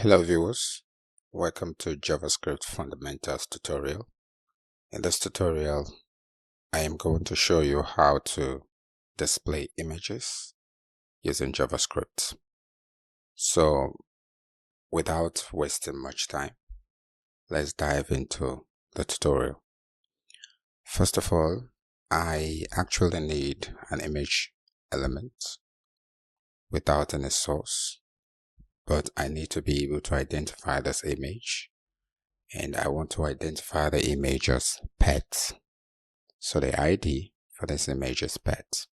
Hello viewers, welcome to JavaScript Fundamentals tutorial. In this tutorial, I am going to show you how to display images using JavaScript. So without wasting much time, let's dive into the tutorial. First of all, I actually need an image element without any source, but I need to be able to identify this image. And I want to identify the image as pet. So the ID for this image is pet.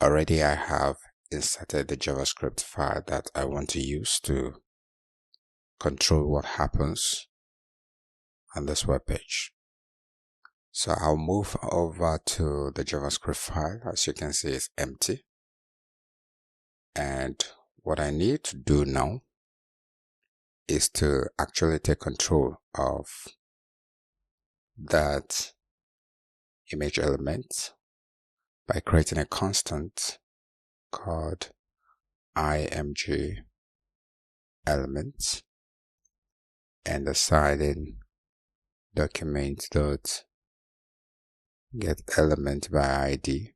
Already I have inserted the JavaScript file that I want to use to control what happens on this web page. So I'll move over to the JavaScript file. As you can see, it's empty. And what I need to do now is to actually take control of that image element by creating a constant called img element and assigning document dot get element by id.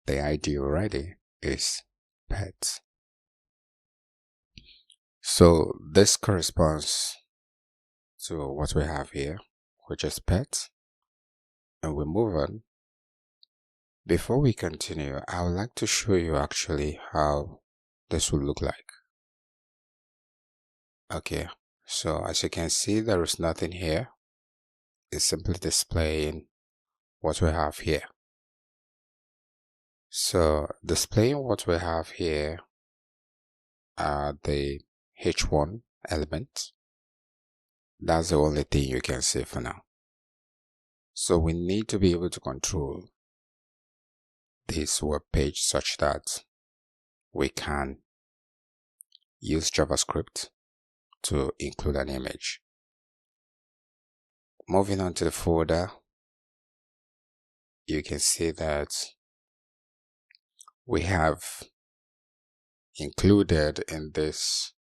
The id already is pet. So this corresponds to what we have here, which is pet, and we move on. Before we continue, I would like to show you actually how this will look like. Okay, so as you can see, there is nothing here. It's simply displaying what we have here. So displaying what we have here are the h1 element. That's the only thing you can see for now. So we need to be able to control this web page such that we can use JavaScript to include an image. Moving on to the folder, you can see that we have included in this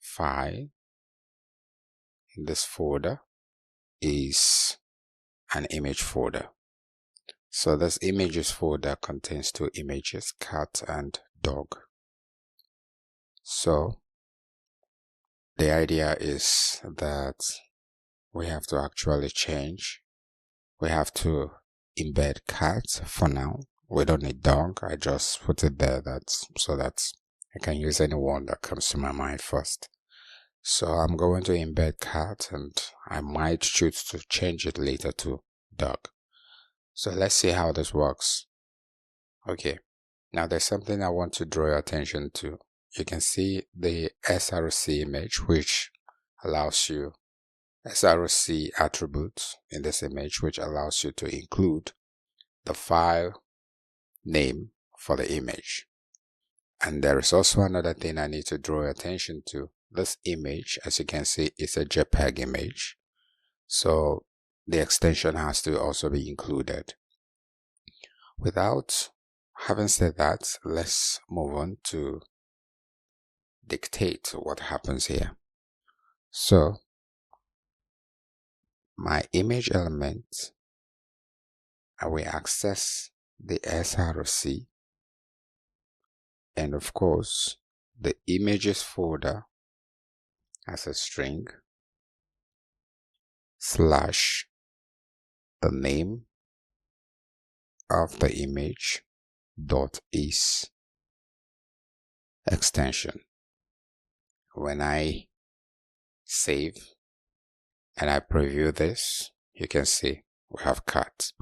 file, in this folder, is an image folder. So this images folder contains two images, cat and dog. So the idea is that we have to actually change. We have to embed cat for now. We don't need dog. I just put it there so that I can use any one that comes to my mind first. So I'm going to embed cat, and I might choose to change it later to dog. So let's see how this works. Okay, now there's something I want to draw your attention to. You can see the src image, which allows you src attributes in this image, which allows you to include the file name for the image. And there is also another thing I need to draw your attention to. This image, as you can see, is a JPEG image. So the extension has to also be included. Without having said that, let's move on to dictate what happens here. So my image element, I will access the src, and of course the images folder as a string slash the name of the image dot is extension. When I save and I preview this, you can see we have cat.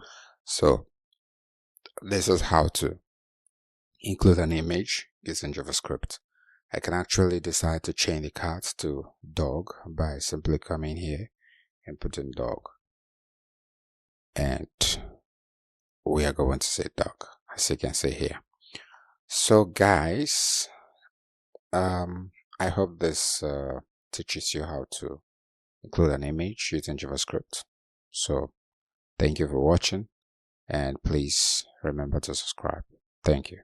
So this is how to include an image using JavaScript. I can actually decide to change the cat to dog by simply coming here and putting dog, and we are going to say dog, as you can see here. So guys, I hope this teaches you how to include an image using JavaScript. So thank you for watching, and please remember to subscribe. Thank you.